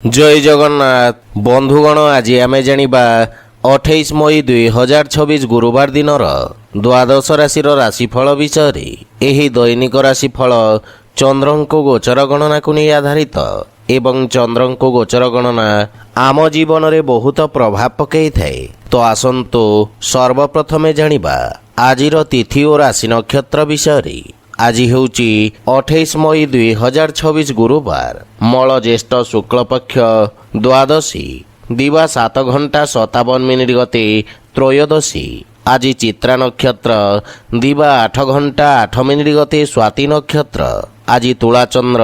जय जगन्नाथ बंधुगण आज आम जानिबा 28 मई 2026 गुरुवार दिन द्वादश राशि राशिफल विषय एही दैनिक राशिफल चंद्रको गोचर गणना को नहीं आधारित एवं चंद्रको गोचर गणना आम जीवन में बहुत प्रभाव पकई थाए। तो आसंतु सर्वप्रथमे जानिबा आजिर तिथि और राशि नक्षत्र विषय। आज हेउची 28 मई 2026 गुरुवार मल ज्येष्ठ शुक्ल पक्ष द्वादशी दिवा 7 घंटा 57 मिनिट गते त्रयोदशी। आज चित्रा नक्षत्र दिवा 8 घंटा 8 मिनिट गते स्वाति नक्षत्र। आज तुलाचंद्र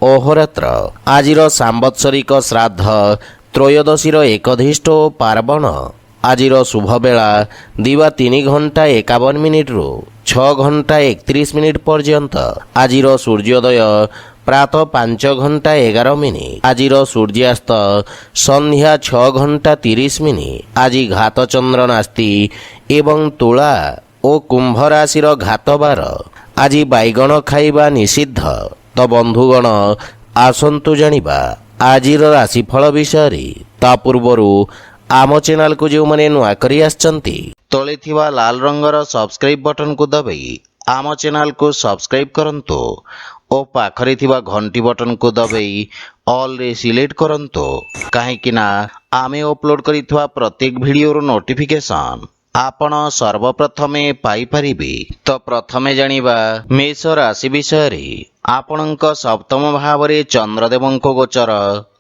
अहोरात्र। आजिर सांवत्सरिक श्राद्ध त्रयोदशीर एकधिष्ठ पार्वण। आजिर शुभ बेला दिवा 3 घंटा 51 मिनिट रु 6 घंटा 31 मिनिट पर्यंत। आजिर सूर्योदय प्रातः 5 घंटा 11 मिनिट। आजिर सूर्यास्त संध्या 6 घंटा 30 मिनिट। आज घात चंद्र नास्ति एवं तुला और कुंभ राशि घात बार। आज बैगण खाइबा निषिद्ध। तो बंधुगण आसंतु जानिबा आजिर राशिफल विषय। ता पूर्वरु आम चैनल को जो मैंने नुआ करी आछंती तले थिबा लाल रंगर सब्सक्राइब बटन को दबाई आम चैनल को सब्सक्राइब करंतु और पाखरे थिबा घंटी बटन को दबाई ऑल रे सिलेक्ट करंतु काहेकि ना आमे अपलोड करिथवा प्रत्येक वीडियो नोटिफिकेशन आपण सर्वप्रथमे पाई परिबे। तो प्रथमे जानिबा मेष राशि विषय। आपणक सप्तम भाव में चंद्रदेवंक गोचर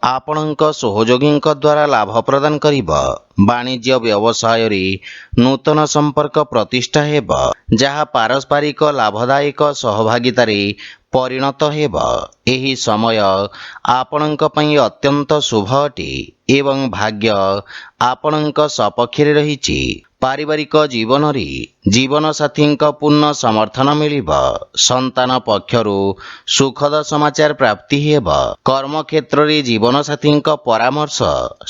आपणक सहयोगी द्वारा लाभ प्रदान करिब। वाणिज्य व्यवसाय रे नूतन संपर्क प्रतिष्ठा हेब जहा पारस्परिक लाभदायक सहभागिता परिणत हेब। एही समय आपणक पई अत्यंत शुभ अटे एवं भाग्य आपणक सपक्षरे रहिछि। पारिवारिक जीवन रे जीवन साथी पूर्ण समर्थन मिलिब। संतान पक्षरु सुखद समाचार प्राप्ति हेब। कर्म क्षेत्र रे जीवन साथी परामर्श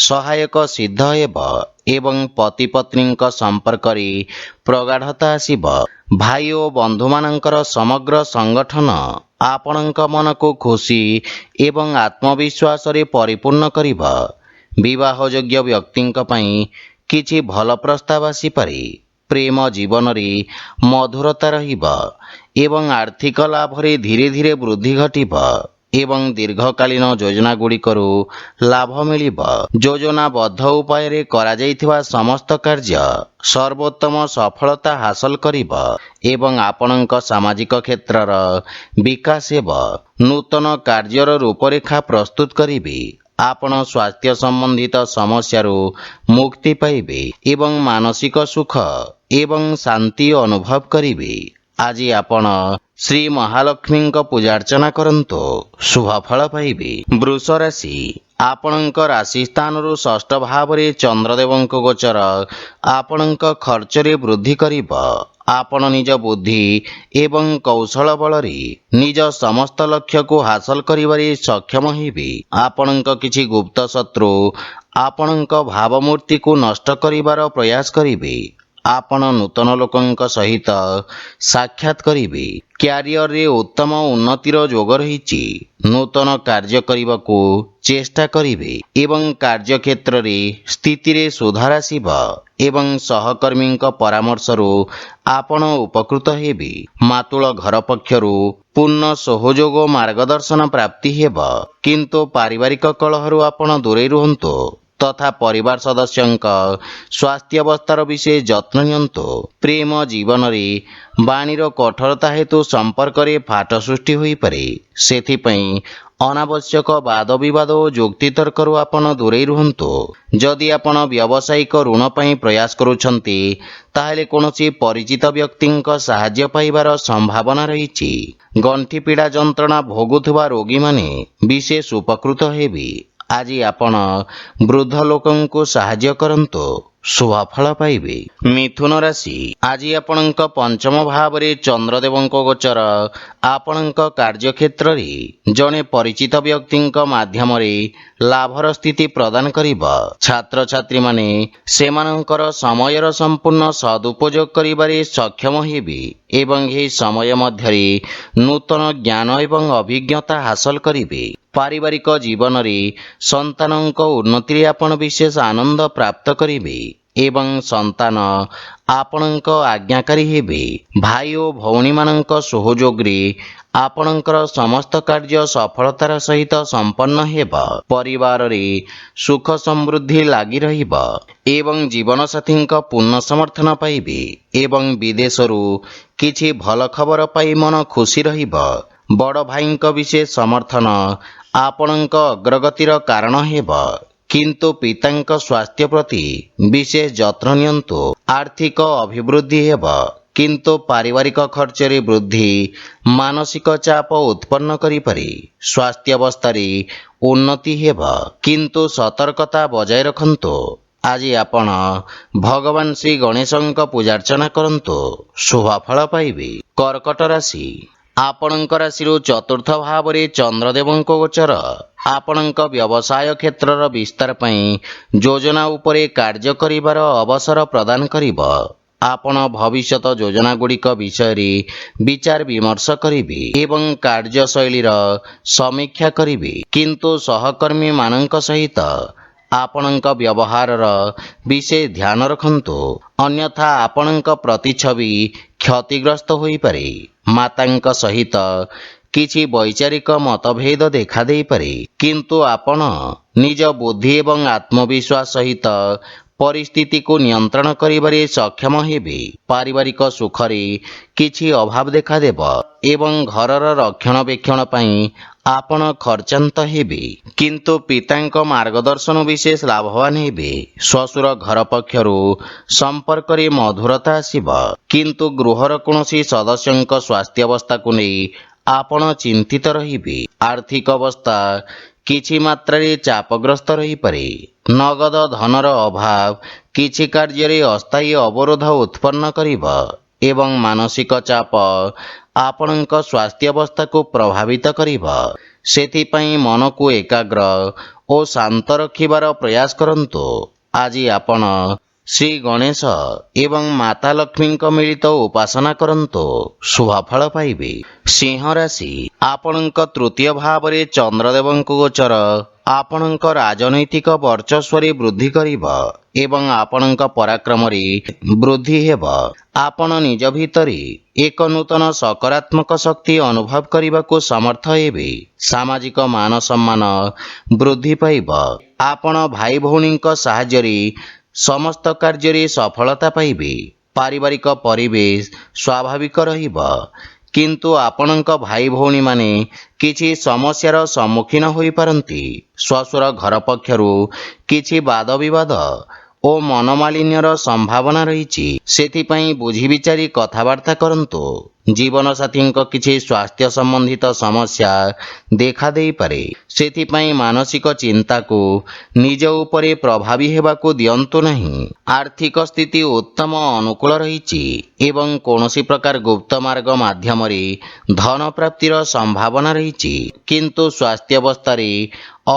सहायक सिद्ध हेब एवं पति पत्नी संपर्क रे प्रगाढ़ता आसिब। भाई और बंधु मानकर समग्र संगठन आपणक मन को खुशी एवं आत्मविश्वास रे परिपूर्ण करिब। विवाह योग्य व्यक्ति किछि भल प्रस्ताव आसीपारे। प्रेम जीवन रे मधुरता रहिब एवं आर्थिक लाभ रे धीरे धीरे वृद्धि घटिब एवं दीर्घकालीन योजना गुड़िकरू लाभ मिलिब। योजनाबद्ध उपाय रे करा जाइथिबा समस्त कार्य सर्वोत्तम सफलता हासिल करिब एवं आपणक सामाजिक क्षेत्रर विकास हेब। नूतन कार्यर रूपरेखा प्रस्तुत करिबे। आपण स्वास्थ्य संबंधित समस्यारू मुक्ति पाइबे एवं मानसिक सुख एवं शांति अनुभव करिबे। आज आपण श्री महालक्ष्मी पूजा अर्चना करंतु शुभ फल पाइबे। वृष राशि आपणक राशि स्थान रु षष्ठ भाव में चंद्रदेवंक गोचर आपणक खर्च रे वृद्धि करिब। आपण निज बुद्धि एवं कौशल बल निज समस्त लक्ष्य को हासिल करिबारे सक्षम हेबे। आपणक किछि गुप्त शत्रु आपणक भावमूर्ति को नष्ट करिबार प्रयास करिबे। आपण नूतन लोकंक सहित साक्षात करिबे। क्यारियर रे उत्तम उन्नतिर जोग रहिछि। नूतन कार्य करिबाकू चेष्टा करिबे एवं कार्य क्षेत्र रे स्थिति रे सुधार आसिब एवं सहकर्मी परामर्श रु आपण उपकृत हेबे। मातुल घर पक्षरु पूर्ण सहयोग मार्गदर्शन प्राप्ति हेब किंतु पारिवारिक कलहरु आपण दूरे रुहंतु तथा परिवार सदस्यंक स्वास्थ्य अवस्थार विषय जत्न नियंतु। प्रेम जीवन रे वाणीर कठोरता हेतु संपर्क रे फाट सृष्टि होई पारे। सेथिपई अनावश्यक वाद विवाद और जुक्ति तर्करु आपण दूरे रुहंतु। जदि आपण व्यावसायिक ऋण पई प्रयास करूछंती ताहेले कोनोसी परिचित व्यक्तिंक सहाय्य पाइबार संभावना रहिछि। गंठी पीड़ा जंत्रणा भोगुथुवा रोगी माने विशेष उपकृत हेबे। आज आपण वृद्ध लोकंको सहाय्य करंतु ଶୁଭଫଳ ପାଇବେ। ମିଥୁନ ରାଶି ଆଜି ଆପଣଙ୍କ ପଞ୍ଚମ ଭାବରେ ଚନ୍ଦ୍ରଦେବଙ୍କ ଗୋଚର ଆପଣଙ୍କ କାର୍ଯ୍ୟକ୍ଷେତ୍ରରେ ଜଣେ ପରିଚିତ ବ୍ୟକ୍ତିଙ୍କ ମାଧ୍ୟମରେ ଲାଭର ସ୍ଥିତି ପ୍ରଦାନ କରିବ। ଛାତ୍ରଛାତ୍ରୀମାନେ ସେମାନଙ୍କର ସମୟର ସମ୍ପୂର୍ଣ୍ଣ ସଦୁପଯୋଗ କରିବାରେ ସକ୍ଷମ ହେବେ ଏବଂ ଏହି ସମୟ ମଧ୍ୟରେ ନୂତନ ଜ୍ଞାନ ଏବଂ ଅଭିଜ୍ଞତା ହାସଲ କରିବେ। ପାରିବାରିକ ଜୀବନରେ ସନ୍ତାନଙ୍କ ଉନ୍ନତିରେ ଆପଣ ବିଶେଷ ଆନନ୍ଦ ପ୍ରାପ୍ତ କରିବେ ଏବଂ ସନ୍ତାନ ଆପଣଙ୍କ ଆଜ୍ଞାକାରୀ ହେବେ। ଭାଇ ଓ ଭଉଣୀମାନଙ୍କ ସହଯୋଗରେ ଆପଣଙ୍କର ସମସ୍ତ କାର୍ଯ୍ୟ ସଫଳତାର ସହିତ ସମ୍ପନ୍ନ ହେବ। ପରିବାରରେ ସୁଖ ସମୃଦ୍ଧି ଲାଗି ରହିବ ଏବଂ ଜୀବନସାଥୀଙ୍କ ପୂର୍ଣ୍ଣ ସମର୍ଥନ ପାଇବେ ଏବଂ ବିଦେଶରୁ କିଛି ଭଲ ଖବର ପାଇ ମନ ଖୁସି ରହିବ। ବଡ଼ ଭାଇଙ୍କ ବିଶେଷ ସମର୍ଥନ ଆପଣଙ୍କ ଅଗ୍ରଗତିର କାରଣ ହେବ, କିନ୍ତୁ ପିତାଙ୍କ ସ୍ୱାସ୍ଥ୍ୟ ପ୍ରତି ବିଶେଷ ଯତ୍ନ ନିଅନ୍ତୁ। ଆର୍ଥିକ ଅଭିବୃଦ୍ଧି ହେବ, କିନ୍ତୁ ପାରିବାରିକ ଖର୍ଚ୍ଚରେ ବୃଦ୍ଧି ମାନସିକ ଚାପ ଉତ୍ପନ୍ନ କରିପାରେ। ସ୍ୱାସ୍ଥ୍ୟାବସ୍ଥାରେ ଉନ୍ନତି ହେବ, କିନ୍ତୁ ସତର୍କତା ବଜାୟ ରଖନ୍ତୁ। ଆଜି ଆପଣ ଭଗବାନ ଶ୍ରୀ ଗଣେଶଙ୍କ ପୂଜାର୍ଚ୍ଚନା କରନ୍ତୁ, ଶୁଭଫଳ ପାଇବେ। କର୍କଟ ରାଶି ଆପଣଙ୍କ ରାଶିରୁ ଚତୁର୍ଥ ଭାବରେ ଚନ୍ଦ୍ରଦେବଙ୍କ ଗୋଚର ଆପଣଙ୍କ ବ୍ୟବସାୟ କ୍ଷେତ୍ରର ବିସ୍ତାର ପାଇଁ ଯୋଜନା ଉପରେ କାର୍ଯ୍ୟ କରିବାର ଅବସର ପ୍ରଦାନ କରିବ। ଆପଣ ଭବିଷ୍ୟତ ଯୋଜନାଗୁଡ଼ିକ ବିଷୟରେ ବିଚାର ବିମର୍ଶ କରିବେ ଏବଂ କାର୍ଯ୍ୟଶୈଳୀର ସମୀକ୍ଷା କରିବେ, କିନ୍ତୁ ସହକର୍ମୀମାନଙ୍କ ସହିତ ଆପଣଙ୍କ ବ୍ୟବହାରର ବିଶେଷ ଧ୍ୟାନ ରଖନ୍ତୁ, ଅନ୍ୟଥା ଆପଣଙ୍କ ପ୍ରତିଛବି କ୍ଷତିଗ୍ରସ୍ତ ହୋଇପାରେ। ମାତାଙ୍କ ସହିତ କିଛି ବୈଚାରିକ ମତଭେଦ ଦେଖାଦେଇପାରେ, କିନ୍ତୁ ଆପଣ ନିଜ ବୁଦ୍ଧି ଏବଂ ଆତ୍ମବିଶ୍ୱାସ ସହିତ ପରିସ୍ଥିତିକୁ ନିୟନ୍ତ୍ରଣ କରିବାରେ ସକ୍ଷମ ହେବେ। ପାରିବାରିକ ସୁଖରେ କିଛି ଅଭାବ ଦେଖାଦେବ ଏବଂ ଘରର ରକ୍ଷଣାବେକ୍ଷଣ ପାଇଁ ଆପଣ ଖର୍ଚ୍ଚାନ୍ତ ହେବେ, କିନ୍ତୁ ପିତାଙ୍କ ମାର୍ଗଦର୍ଶନ ବିଶେଷ ଲାଭବାନ ହେବେ। ଶ୍ୱଶୁର ଘର ପକ୍ଷରୁ ସମ୍ପର୍କରେ ମଧୁରତା ଆସିବ, କିନ୍ତୁ ଗୃହର କୌଣସି ସଦସ୍ୟଙ୍କ ସ୍ୱାସ୍ଥ୍ୟାବସ୍ଥାକୁ ନେଇ ଆପଣ ଚିନ୍ତିତ ରହିବେ। ଆର୍ଥିକ ଅବସ୍ଥା କିଛି ମାତ୍ରାରେ ଚାପଗ୍ରସ୍ତ ରହିପାରେ। ନଗଦ ଧନର ଅଭାବ କିଛି କାର୍ଯ୍ୟରେ ଅସ୍ଥାୟୀ ଅବରୋଧ ଉତ୍ପନ୍ନ କରିବ ଏବଂ ମାନସିକ ଚାପ ଆପଣଙ୍କ ସ୍ୱାସ୍ଥ୍ୟାବସ୍ଥାକୁ ପ୍ରଭାବିତ କରିବ। ସେଥିପାଇଁ ମନକୁ ଏକାଗ୍ର ଓ ଶାନ୍ତ ରଖିବାର ପ୍ରୟାସ କରନ୍ତୁ। ଆଜି ଆପଣ ଶ୍ରୀ ଗଣେଶ ଏବଂ ମାତା ଲକ୍ଷ୍ମୀଙ୍କ ମିଳିତ ଉପାସନା କରନ୍ତୁ, ଶୁଭଫଳ ପାଇବେ। ସିଂହ ରାଶି ଆପଣଙ୍କ ତୃତୀୟ ଭାବରେ ଚନ୍ଦ୍ରଦେବଙ୍କ ଗୋଚର ଆପଣଙ୍କ ରାଜନୈତିକ ବର୍ଚସ୍ୱରେ ବୃଦ୍ଧି କରିବ ଏବଂ ଆପଣଙ୍କ ପରାକ୍ରମରେ ବୃଦ୍ଧି ହେବ। ଆପଣ ନିଜ ଭିତରେ ଏକ ନୂତନ ସକାରାତ୍ମକ ଶକ୍ତି ଅନୁଭବ କରିବାକୁ ସମର୍ଥ ହେବେ। ସାମାଜିକ ମାନ ସମ୍ମାନ ବୃଦ୍ଧି ପାଇବ। ଆପଣ ଭାଇ ଭଉଣୀଙ୍କ ସାହାଯ୍ୟରେ ସମସ୍ତ କାର୍ଯ୍ୟରେ ସଫଳତା ପାଇବେ। ପାରିବାରିକ ପରିବେଶ ସ୍ୱାଭାବିକ ରହିବ, କିନ୍ତୁ ଆପଣଙ୍କ ଭାଇ ଭଉଣୀମାନେ କିଛି ସମସ୍ୟାର ସମ୍ମୁଖୀନ ହୋଇପାରନ୍ତି। ଶ୍ୱଶୁର ଘର ପକ୍ଷରୁ କିଛି ବାଦବିବାଦ ଓ ମନମାଳିନ୍ୟର ସମ୍ଭାବନା ରହିଛି, ସେଥିପାଇଁ ବୁଝିବିଚାରି କଥାବାର୍ତ୍ତା କରନ୍ତୁ। ଜୀବନସାଥୀଙ୍କ କିଛି ସ୍ୱାସ୍ଥ୍ୟ ସମ୍ବନ୍ଧିତ ସମସ୍ୟା ଦେଖାଦେଇପାରେ, ସେଥିପାଇଁ ମାନସିକ ଚିନ୍ତାକୁ ନିଜ ଉପରେ ପ୍ରଭାବୀ ହେବାକୁ ଦିଅନ୍ତୁ ନାହିଁ। ଆର୍ଥିକ ସ୍ଥିତି ଉତ୍ତମ ଅନୁକୂଳ ରହିଛି ଏବଂ କୌଣସି ପ୍ରକାର ଗୁପ୍ତ ମାର୍ଗ ମାଧ୍ୟମରେ ଧନ ପ୍ରାପ୍ତିର ସମ୍ଭାବନା ରହିଛି, କିନ୍ତୁ ସ୍ୱାସ୍ଥ୍ୟାବସ୍ଥାରେ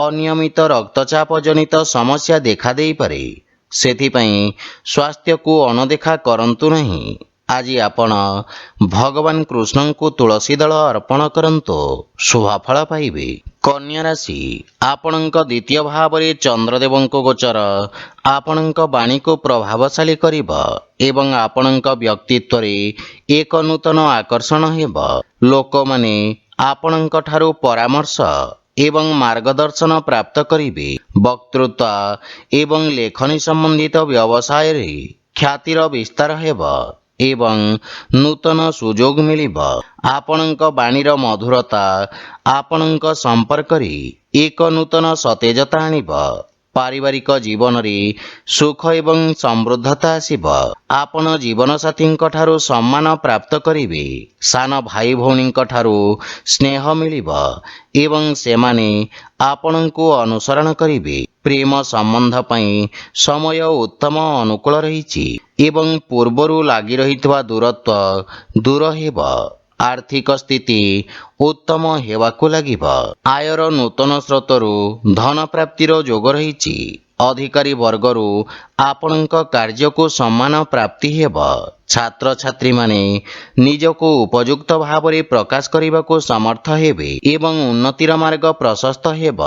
ଅନିୟମିତ ରକ୍ତଚାପ ଜନିତ ସମସ୍ୟା ଦେଖାଦେଇପାରେ, ସେଥିପାଇଁ ସ୍ୱାସ୍ଥ୍ୟକୁ ଅଣଦେଖା କରନ୍ତୁ ନାହିଁ। ଆଜି ଆପଣ ଭଗବାନ କୃଷ୍ଣଙ୍କୁ ତୁଳସୀ ଦଳ ଅର୍ପଣ କରନ୍ତୁ, ଶୁଭଫଳ ପାଇବେ। କନ୍ୟା ରାଶି ଆପଣଙ୍କ ଦ୍ୱିତୀୟ ଭାବରେ ଚନ୍ଦ୍ରଦେବଙ୍କ ଗୋଚର ଆପଣଙ୍କ ବାଣୀକୁ ପ୍ରଭାବଶାଳୀ କରିବ ଏବଂ ଆପଣଙ୍କ ବ୍ୟକ୍ତିତ୍ୱରେ ଏକ ନୂତନ ଆକର୍ଷଣ ହେବ। ଲୋକମାନେ ଆପଣଙ୍କ ଠାରୁ ପରାମର୍ଶ ଏବଂ ମାର୍ଗଦର୍ଶନ ପ୍ରାପ୍ତ କରିବେ। ବକ୍ତୃତା ଏବଂ ଲେଖନୀ ସମ୍ବନ୍ଧିତ ବ୍ୟବସାୟରେ ଖ୍ୟାତିର ବିସ୍ତାର ହେବ ଏବଂ ନୂତନ ସୁଯୋଗ ମିଳିବ। ଆପଣଙ୍କ ବାଣୀର ମଧୁରତା ଆପଣଙ୍କ ସମ୍ପର୍କରେ ଏକ ନୂତନ ସତେଜତା ଆଣିବ। ପାରିବାରିକ ଜୀବନରେ ସୁଖ ଏବଂ ସମୃଦ୍ଧତା ଆସିବ। ଆପଣ ଜୀବନସାଥୀଙ୍କ ଠାରୁ ସମ୍ମାନ ପ୍ରାପ୍ତ କରିବେ। ସାନ ଭାଇ ଭଉଣୀଙ୍କ ଠାରୁ ସ୍ନେହ ମିଳିବ ଏବଂ ସେମାନେ ଆପଣଙ୍କୁ ଅନୁସରଣ କରିବେ। ପ୍ରେମ ସମ୍ବନ୍ଧ ପାଇଁ ସମୟ ଉତ୍ତମ ଅନୁକୂଳ ରହିଛି ଏବଂ ପୂର୍ବରୁ ଲାଗି ରହିଥିବା ଦୂରତ୍ୱ ଦୂର ହେବ। ଆର୍ଥିକ ସ୍ଥିତି ଉତ୍ତମ ହେବାକୁ ଲାଗିବ। ଆୟର ନୂତନ ସ୍ରୋତରୁ ଧନ ପ୍ରାପ୍ତିର ଯୋଗ ରହିଛି। ଅଧିକାରୀ ବର୍ଗରୁ ଆପଣଙ୍କ କାର୍ଯ୍ୟକୁ ସମ୍ମାନ ପ୍ରାପ୍ତି ହେବ। ଛାତ୍ରଛାତ୍ରୀମାନେ ନିଜକୁ ଉପଯୁକ୍ତ ଭାବରେ ପ୍ରକାଶ କରିବାକୁ ସମର୍ଥ ହେବେ ଏବଂ ଉନ୍ନତିର ମାର୍ଗ ପ୍ରଶସ୍ତ ହେବ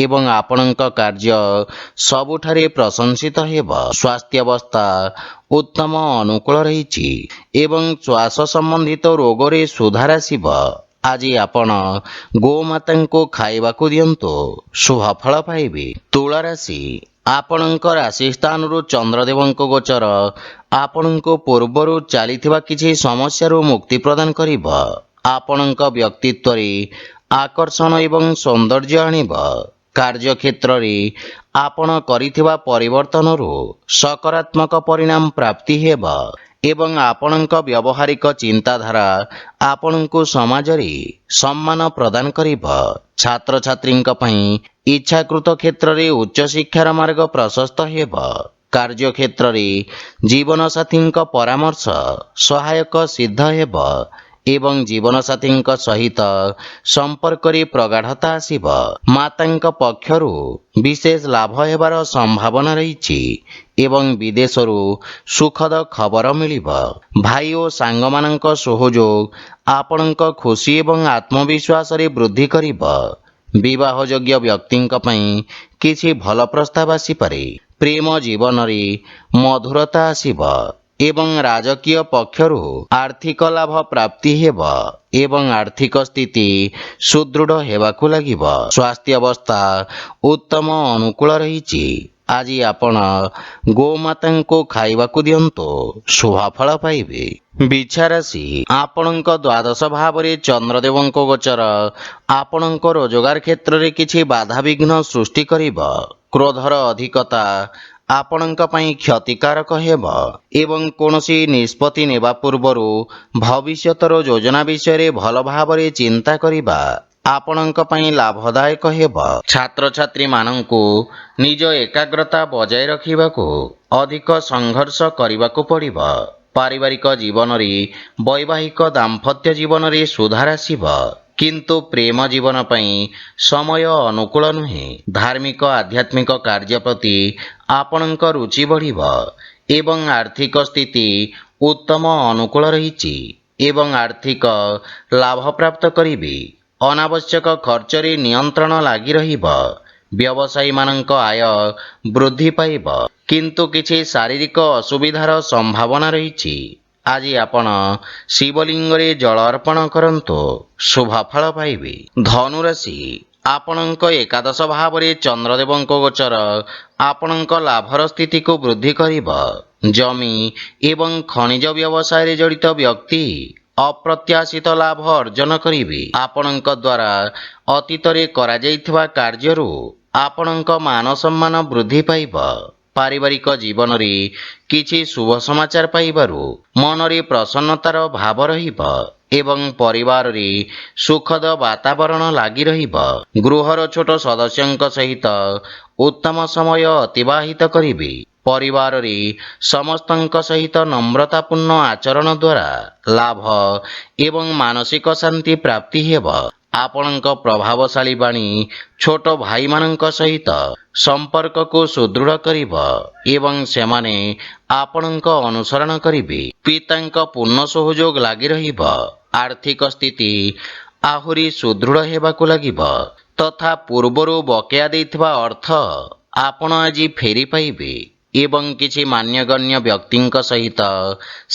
ଏବଂ ଆପଣଙ୍କ କାର୍ଯ୍ୟ ସବୁଠାରେ ପ୍ରଶଂସିତ ହେବ। ସ୍ୱାସ୍ଥ୍ୟାବସ୍ଥା ଉତ୍ତମ ଅନୁକୂଳ ରହିଛି ଏବଂ ଶ୍ୱାସ ସମ୍ବନ୍ଧିତ ରୋଗରେ ସୁଧାର ଆସିବ। ଆଜି ଆପଣ ଗୋମାତାଙ୍କୁ ଖାଇବାକୁ ଦିଅନ୍ତୁ, ଶୁଭ ଫଳ ପାଇବେ। ତୁଳା ରାଶି, ଆପଣଙ୍କ ରାଶି ସ୍ଥାନରୁ ଚନ୍ଦ୍ରଦେବଙ୍କ ଗୋଚର ଆପଣଙ୍କୁ ପୂର୍ବରୁ ଚାଲିଥିବା କିଛି ସମସ୍ୟାରୁ ମୁକ୍ତି ପ୍ରଦାନ କରିବ। ଆପଣଙ୍କ ବ୍ୟକ୍ତିତ୍ୱରେ ଆକର୍ଷଣ ଏବଂ ସୌନ୍ଦର୍ଯ୍ୟ ଆଣିବ। କାର୍ଯ୍ୟକ୍ଷେତ୍ରରେ ଆପଣ କରିଥିବା ପରିବର୍ତ୍ତନରୁ ସକାରାତ୍ମକ ପରିଣାମ ପ୍ରାପ୍ତି ହେବ ଏବଂ ଆପଣଙ୍କ ବ୍ୟବହାରିକ ଚିନ୍ତାଧାରା ଆପଣଙ୍କୁ ସମାଜରେ ସମ୍ମାନ ପ୍ରଦାନ କରିବ। ଛାତ୍ରଛାତ୍ରୀଙ୍କ ପାଇଁ ଇଚ୍ଛାକୃତ କ୍ଷେତ୍ରରେ ଉଚ୍ଚଶିକ୍ଷାର ମାର୍ଗ ପ୍ରଶସ୍ତ ହେବ। କାର୍ଯ୍ୟକ୍ଷେତ୍ରରେ ଜୀବନସାଥୀଙ୍କ ପରାମର୍ଶ ସହାୟକ ସିଦ୍ଧ ହେବ ଏବଂ ଜୀବନସାଥୀଙ୍କ ସହିତ ସମ୍ପର୍କରେ ପ୍ରଗାଢ଼ତା ଆସିବ। ମାତାଙ୍କ ପକ୍ଷରୁ ବିଶେଷ ଲାଭ ହେବାର ସମ୍ଭାବନା ରହିଛି ଏବଂ ବିଦେଶରୁ ସୁଖଦ ଖବର ମିଳିବ। ଭାଇ ଓ ସାଙ୍ଗମାନଙ୍କ ସହଯୋଗ ଆପଣଙ୍କ ଖୁସି ଏବଂ ଆତ୍ମବିଶ୍ୱାସରେ ବୃଦ୍ଧି କରିବ। ବିବାହଯୋଗ୍ୟ ବ୍ୟକ୍ତିଙ୍କ ପାଇଁ କିଛି ଭଲ ପ୍ରସ୍ତାବ ଆସିପାରେ। ପ୍ରେମ ଜୀବନରେ ମଧୁରତା ଆସିବ ଏବଂ ରାଜକୀୟ ପକ୍ଷରୁ ଆର୍ଥିକ ଲାଭ ପ୍ରାପ୍ତି ହେବ ଏବଂ ଆର୍ଥିକ ସ୍ଥିତି ସୁଦୃଢ଼ ହେବାକୁ ଲାଗିବ। ସ୍ୱାସ୍ଥ୍ୟାବସ୍ଥା ଉତ୍ତମ ଅନୁକୂଳ ରହିଛି। ଆଜି ଆପଣ ଗୋମାତାଙ୍କୁ ଖାଇବାକୁ ଦିଅନ୍ତୁ, ଶୁଭ ଫଳ ପାଇବେ। ବିଛା ରାଶି, ଆପଣଙ୍କ ଦ୍ୱାଦଶ ଭାବରେ ଚନ୍ଦ୍ରଦେବଙ୍କ ଗୋଚର ଆପଣଙ୍କ ରୋଜଗାର କ୍ଷେତ୍ରରେ କିଛି ବାଧାବିଘ୍ନ ସୃଷ୍ଟି କରିବ। କ୍ରୋଧର ଅଧିକତା ଆପଣଙ୍କ ପାଇଁ କ୍ଷତିକାରକ ହେବ ଏବଂ କୌଣସି ନିଷ୍ପତ୍ତି ନେବା ପୂର୍ବରୁ ଭବିଷ୍ୟତର ଯୋଜନା ବିଷୟରେ ଭଲ ଭାବରେ ଚିନ୍ତା କରିବା ଆପଣଙ୍କ ପାଇଁ ଲାଭଦାୟକ ହେବ। ଛାତ୍ରଛାତ୍ରୀମାନଙ୍କୁ ନିଜ ଏକାଗ୍ରତା ବଜାୟ ରଖିବାକୁ ଅଧିକ ସଂଘର୍ଷ କରିବାକୁ ପଡ଼ିବ। ପାରିବାରିକ ଜୀବନରେ ବୈବାହିକ ଦାମ୍ପତ୍ୟ ଜୀବନରେ ସୁଧାର ଆସିବ କିନ୍ତୁ ପ୍ରେମ ଜୀବନ ପାଇଁ ସମୟ ଅନୁକୂଳ ନୁହେଁ। ଧାର୍ମିକ ଆଧ୍ୟାତ୍ମିକ କାର୍ଯ୍ୟ ପ୍ରତି ଆପଣଙ୍କ ରୁଚି ବଢ଼ିବ ଏବଂ ଆର୍ଥିକ ସ୍ଥିତି ଉତ୍ତମ ଅନୁକୂଳ ରହିଛି ଏବଂ ଆର୍ଥିକ ଲାଭ ପ୍ରାପ୍ତ କରିବେ। ଅନାବଶ୍ୟକ ଖର୍ଚ୍ଚରେ ନିୟନ୍ତ୍ରଣ ଲାଗି ରହିବ। ବ୍ୟବସାୟୀମାନଙ୍କ ଆୟ ବୃଦ୍ଧି ପାଇବ କିନ୍ତୁ କିଛି ଶାରୀରିକ ଅସୁବିଧାର ସମ୍ଭାବନା ରହିଛି। ଆଜି ଆପଣ ଶିବଲିଙ୍ଗରେ ଜଳ ଅର୍ପଣ କରନ୍ତୁ, ଶୁଭ ଫଳ ପାଇବେ। ଧନୁରାଶି, ଆପଣଙ୍କ ଏକାଦଶ ଭାବରେ ଚନ୍ଦ୍ରଦେବଙ୍କ ଗୋଚର ଆପଣଙ୍କ ଲାଭର ସ୍ଥିତିକୁ ବୃଦ୍ଧି କରିବ। ଜମି ଏବଂ ଖଣିଜ ବ୍ୟବସାୟରେ ଜଡ଼ିତ ବ୍ୟକ୍ତି ଅପ୍ରତ୍ୟାଶିତ ଲାଭ ଅର୍ଜନ କରିବେ। ଆପଣଙ୍କ ଦ୍ୱାରା ଅତୀତରେ କରାଯାଇଥିବା କାର୍ଯ୍ୟରୁ ଆପଣଙ୍କ ମାନ ସମ୍ମାନ ବୃଦ୍ଧି ପାଇବ। ପାରିବାରିକ ଜୀବନରେ କିଛି ଶୁଭ ସମାଚାର ପାଇବାରୁ ମନରେ ପ୍ରସନ୍ନତାର ଭାବ ରହିବ ଏବଂ ପରିବାରରେ ସୁଖଦ ବାତାବରଣ ଲାଗି ରହିବ। ଗୃହର ଛୋଟ ସଦସ୍ୟଙ୍କ ସହିତ ଉତ୍ତମ ସମୟ ଅତିବାହିତ କରିବେ। ପରିବାରରେ ସମସ୍ତଙ୍କ ସହିତ ନମ୍ରତାପୂର୍ଣ୍ଣ ଆଚରଣ ଦ୍ୱାରା ଲାଭ ଏବଂ ମାନସିକ ଶାନ୍ତି ପ୍ରାପ୍ତି ହେବ। ଆପଣଙ୍କ ପ୍ରଭାବଶାଳୀ ବାଣୀ ଛୋଟ ଭାଇମାନଙ୍କ ସହିତ ସମ୍ପର୍କକୁ ସୁଦୃଢ଼ କରିବ ଏବଂ ସେମାନେ ଆପଣଙ୍କ ଅନୁସରଣ କରିବେ। ପିତାଙ୍କ ପୂର୍ଣ୍ଣ ସହଯୋଗ ଲାଗି ରହିବ। ଆର୍ଥିକ ସ୍ଥିତି ଆହୁରି ସୁଦୃଢ଼ ହେବାକୁ ଲାଗିବ ତଥା ପୂର୍ବରୁ ବକେୟା ଦେଇଥିବା ଅର୍ଥ ଆପଣ ଆଜି ଫେରି ପାଇବେ ଏବଂ କିଛି ମାନ୍ୟଗଣ୍ୟ ବ୍ୟକ୍ତିଙ୍କ ସହିତ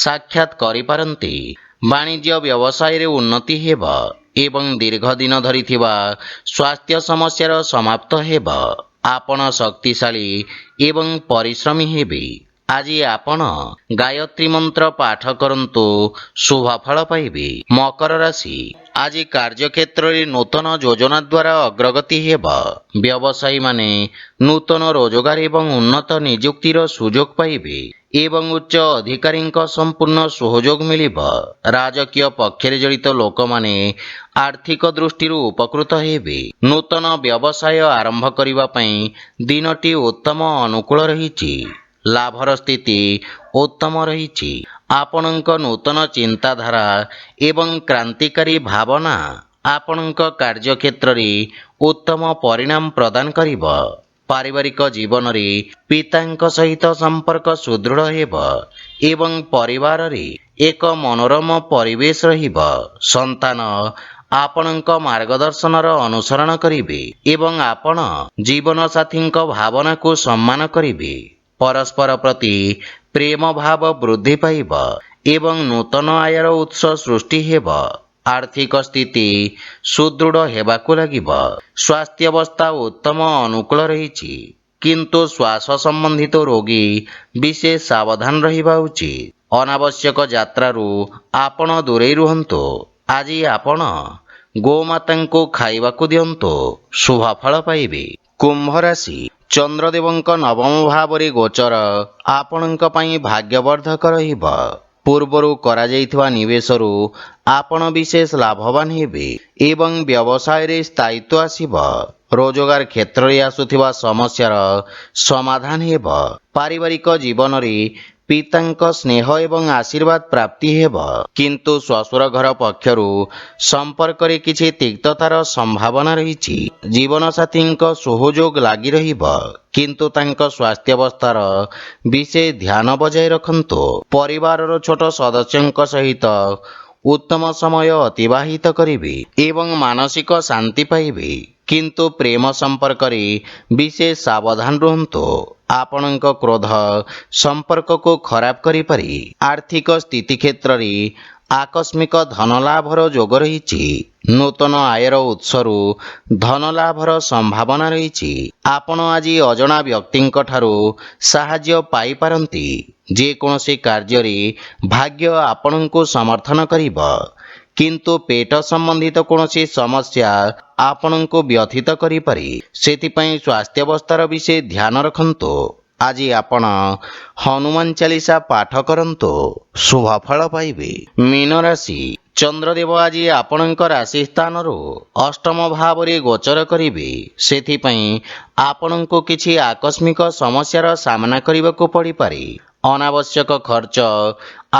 ସାକ୍ଷାତ କରିପାରନ୍ତି। ବାଣିଜ୍ୟ ବ୍ୟବସାୟରେ ଉନ୍ନତି ହେବ ଏବଂ ଦୀର୍ଘ ଦିନ ଧରି ଥିବା ସ୍ୱାସ୍ଥ୍ୟ ସମସ୍ୟାର ସମାପ୍ତ ହେବ। ଆପଣ ଶକ୍ତିଶାଳୀ ଏବଂ ପରିଶ୍ରମୀ ହେବେ। ଆଜି ଆପଣ ଗାୟତ୍ରୀ ମନ୍ତ୍ର ପାଠ କରନ୍ତୁ, ଶୁଭ ଫଳ ପାଇବେ। ମକର ରାଶି, ଆଜି କାର୍ଯ୍ୟକ୍ଷେତ୍ରରେ ନୂତନ ଯୋଜନା ଦ୍ୱାରା ଅଗ୍ରଗତି ହେବ। ବ୍ୟବସାୟୀମାନେ ନୂତନ ରୋଜଗାର ଏବଂ ଉନ୍ନତ ନିଯୁକ୍ତିର ସୁଯୋଗ ପାଇବେ ଏବଂ ଉଚ୍ଚ ଅଧିକାରୀଙ୍କ ସମ୍ପୂର୍ଣ୍ଣ ସହଯୋଗ ମିଳିବ। ରାଜକୀୟ ପକ୍ଷରେ ଜଡ଼ିତ ଲୋକମାନେ ଆର୍ଥିକ ଦୃଷ୍ଟିରୁ ଉପକୃତ ହେବେ। ନୂତନ ବ୍ୟବସାୟ ଆରମ୍ଭ କରିବା ପାଇଁ ଦିନଟି ଉତ୍ତମ ଅନୁକୂଳ ରହିଛି। ଲାଭର ସ୍ଥିତି ଉତ୍ତମ ରହିଛି। ଆପଣଙ୍କ ନୂତନ ଚିନ୍ତାଧାରା ଏବଂ କ୍ରାନ୍ତିକାରୀ ଭାବନା ଆପଣଙ୍କ କାର୍ଯ୍ୟକ୍ଷେତ୍ରରେ ଉତ୍ତମ ପରିଣାମ ପ୍ରଦାନ କରିବ। ପାରିବାରିକ ଜୀବନରେ ପିତାଙ୍କ ସହିତ ସମ୍ପର୍କ ସୁଦୃଢ଼ ହେବ ଏବଂ ପରିବାରରେ ଏକ ମନୋରମ ପରିବେଶ ରହିବ। ସନ୍ତାନ ଆପଣଙ୍କ ମାର୍ଗଦର୍ଶନର ଅନୁସରଣ କରିବେ ଏବଂ ଆପଣ ଜୀବନସାଥୀଙ୍କ ଭାବନାକୁ ସମ୍ମାନ କରିବେ। ପରସ୍ପର ପ୍ରତି ପ୍ରେମ ଭାବ ବୃଦ୍ଧି ପାଇବ ଏବଂ ନୂତନ ଆୟର ଉତ୍ସ ସୃଷ୍ଟି ହେବ। ଆର୍ଥିକ ସ୍ଥିତି ସୁଦୃଢ଼ ହେବାକୁ ଲାଗିବ। ସ୍ୱାସ୍ଥ୍ୟାବସ୍ଥା ଉତ୍ତମ ଅନୁକୂଳ ରହିଛି, କିନ୍ତୁ ଶ୍ୱାସ ସମ୍ବନ୍ଧିତ ରୋଗୀ ବିଶେଷ ସାବଧାନ ରହିବା ଉଚିତ। ଅନାବଶ୍ୟକ ଯାତ୍ରାରୁ ଆପଣ ଦୂରେଇ ରୁହନ୍ତୁ। ଆଜି ଆପଣ ଗୋମାତାଙ୍କୁ ଖାଇବାକୁ ଦିଅନ୍ତୁ, ଶୁଭ ଫଳ ପାଇବେ। କୁମ୍ଭ ରାଶି, ଚନ୍ଦ୍ରଦେବଙ୍କ ନବମ ଭାବରେ ଗୋଚର ଆପଣଙ୍କ ପାଇଁ ଭାଗ୍ୟବର୍ଦ୍ଧକ ରହିବ। ପୂର୍ବରୁ କରାଯାଇଥିବା ନିବେଶରୁ ଆପଣ ବିଶେଷ ଲାଭବାନ ହେବେ ଏବଂ ବ୍ୟବସାୟରେ ସ୍ଥାୟିତ୍ୱ ଆସିବ। ରୋଜଗାର କ୍ଷେତ୍ରରେ ଆସୁଥିବା ସମସ୍ୟାର ସମାଧାନ ହେବ। ପାରିବାରିକ ଜୀବନରେ ପିତାଙ୍କ ସ୍ନେହ ଏବଂ ଆଶୀର୍ବାଦ ପ୍ରାପ୍ତି ହେବ, କିନ୍ତୁ ଶ୍ୱଶୁର ଘର ପକ୍ଷରୁ ସମ୍ପର୍କରେ କିଛି ତିକ୍ତତାର ସମ୍ଭାବନା ରହିଛି। ଜୀବନସାଥୀଙ୍କ ସହଯୋଗ ଲାଗି ରହିବ, କିନ୍ତୁ ତାଙ୍କ ସ୍ୱାସ୍ଥ୍ୟାବସ୍ଥାର ବିଶେଷ ଧ୍ୟାନ ବଜାୟ ରଖନ୍ତୁ। ପରିବାରର ଛୋଟ ସଦସ୍ୟଙ୍କ ସହିତ ଉତ୍ତମ ସମୟ ଅତିବାହିତ କରିବେ ଏବଂ ମାନସିକ ଶାନ୍ତି ପାଇବେ, କିନ୍ତୁ ପ୍ରେମ ସମ୍ପର୍କରେ ବିଶେଷ ସାବଧାନ ରୁହନ୍ତୁ। ଆପଣଙ୍କ କ୍ରୋଧ ସମ୍ପର୍କକୁ ଖରାପ କରିପାରେ। ଆର୍ଥିକ ସ୍ଥିତି କ୍ଷେତ୍ରରେ ଆକସ୍ମିକ ଧନଲାଭର ଯୋଗ ରହିଛି। ନୂତନ ଆୟର ଉତ୍ସରୁ ଧନଲାଭର ସମ୍ଭାବନା ରହିଛି। ଆପଣ ଆଜି ଅଜଣା ବ୍ୟକ୍ତିଙ୍କ ଠାରୁ ସାହାଯ୍ୟ ପାଇପାରନ୍ତି। ଯେକୌଣସି କାର୍ଯ୍ୟରେ ଭାଗ୍ୟ ଆପଣଙ୍କୁ ସମର୍ଥନ କରିବ, କିନ୍ତୁ ପେଟ ସମ୍ବନ୍ଧିତ କୌଣସି ସମସ୍ୟା ଆପଣଙ୍କୁ ବ୍ୟଥିତ କରିପାରେ। ସେଥିପାଇଁ ସ୍ୱାସ୍ଥ୍ୟାବସ୍ଥାର ବିଶେଷ ଧ୍ୟାନ ରଖନ୍ତୁ। ଆଜି ଆପଣ ହନୁମାନ ଚାଳିଶା ପାଠ କରନ୍ତୁ, ଶୁଭ ଫଳ ପାଇବେ। ମୀନ ରାଶି, ଚନ୍ଦ୍ରଦେବ ଆଜି ଆପଣଙ୍କ ରାଶି ସ୍ଥାନରୁ ଅଷ୍ଟମ ଭାବରେ ଗୋଚର କରିବେ। ସେଥିପାଇଁ ଆପଣଙ୍କୁ କିଛି ଆକସ୍ମିକ ସମସ୍ୟାର ସାମ୍ନା କରିବାକୁ ପଡ଼ିପାରେ। ଅନାବଶ୍ୟକ ଖର୍ଚ୍ଚ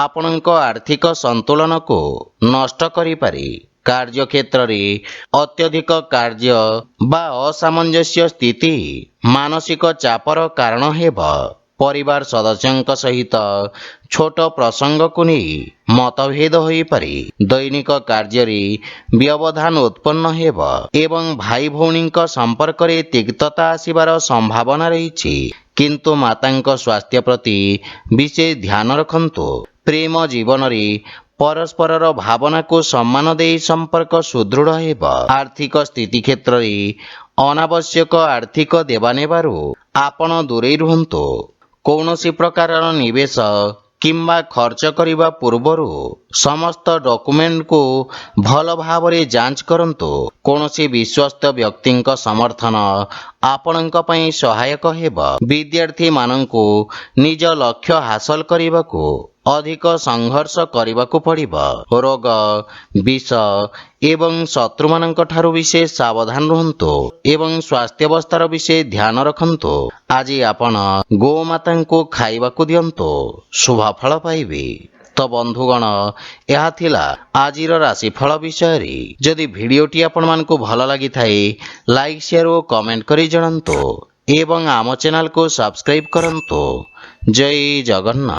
ଆପଣଙ୍କ ଆର୍ଥିକ ସନ୍ତୁଳନକୁ ନଷ୍ଟ କରିପାରେ। କାର୍ଯ୍ୟକ୍ଷେତ୍ରରେ ଅତ୍ୟଧିକ କାର୍ଯ୍ୟ ବା ଅସାମଞ୍ଜସ୍ୟ ସ୍ଥିତି ମାନସିକ ଚାପର କାରଣ ହେବ। ପରିବାର ସଦସ୍ୟଙ୍କ ସହିତ ଛୋଟ ପ୍ରସଙ୍ଗକୁ ନେଇ ମତଭେଦ ହୋଇପାରେ। ଦୈନିକ କାର୍ଯ୍ୟରେ ବ୍ୟବଧାନ ଉତ୍ପନ୍ନ ହେବ ଏବଂ ଭାଇ ଭଉଣୀଙ୍କ ସମ୍ପର୍କରେ ତିକ୍ତତା ଆସିବାର ସମ୍ଭାବନା ରହିଛି, କିନ୍ତୁ ମାତାଙ୍କ ସ୍ୱାସ୍ଥ୍ୟ ପ୍ରତି ବିଶେଷ ଧ୍ୟାନ ରଖନ୍ତୁ। ପ୍ରେମ ଜୀବନରେ ପରସ୍ପରର ଭାବନାକୁ ସମ୍ମାନ ଦେଇ ସମ୍ପର୍କ ସୁଦୃଢ଼ ହେବ। ଆର୍ଥିକ ସ୍ଥିତି କ୍ଷେତ୍ରରେ ଅନାବଶ୍ୟକ ଆର୍ଥିକ ଦେବାନେବାରୁ ଆପଣ ଦୂରେଇ ରୁହନ୍ତୁ। କୌଣସି ପ୍ରକାରର ନିବେଶ କିମ୍ବା ଖର୍ଚ୍ଚ କରିବା ପୂର୍ବରୁ ସମସ୍ତ ଡକୁମେଣ୍ଟକୁ ଭଲ ଭାବରେ ଯାଞ୍ଚ କରନ୍ତୁ। କୌଣସି ବିଶ୍ୱସ୍ତ ବ୍ୟକ୍ତିଙ୍କ ସମର୍ଥନ ଆପଣଙ୍କ ପାଇଁ ସହାୟକ ହେବ। ବିଦ୍ୟାର୍ଥୀମାନଙ୍କୁ ନିଜ ଲକ୍ଷ୍ୟ ହାସଲ କରିବାକୁ ଅଧିକ ସଂଘର୍ଷ କରିବାକୁ ପଡ଼ିବ। ରୋଗ, ବିଷ ଏବଂ ଶତ୍ରୁମାନଙ୍କ ଠାରୁ ବିଶେଷ ସାବଧାନ ରୁହନ୍ତୁ ଏବଂ ସ୍ୱାସ୍ଥ୍ୟାବସ୍ଥାର ବିଶେଷ ଧ୍ୟାନ ରଖନ୍ତୁ। ଆଜି ଆପଣ ଗୋମାତାଙ୍କୁ ଖାଇବାକୁ ଦିଅନ୍ତୁ, ଶୁଭ ଫଳ ପାଇବେ। ତ ବନ୍ଧୁଗଣ, ଏହା ଥିଲା ଆଜିର ରାଶିଫଳ ବିଷୟରେ। ଯଦି ଭିଡ଼ିଓଟି ଆପଣମାନଙ୍କୁ ଭଲ ଲାଗିଥାଏ, ଲାଇକ୍, ସେୟାର ଓ କମେଣ୍ଟ କରି ଜଣାନ୍ତୁ ଏବଂ ଆମ ଚ୍ୟାନେଲକୁ ସବସ୍କ୍ରାଇବ୍ କରନ୍ତୁ। ଜୟ ଜଗନ୍ନାଥ।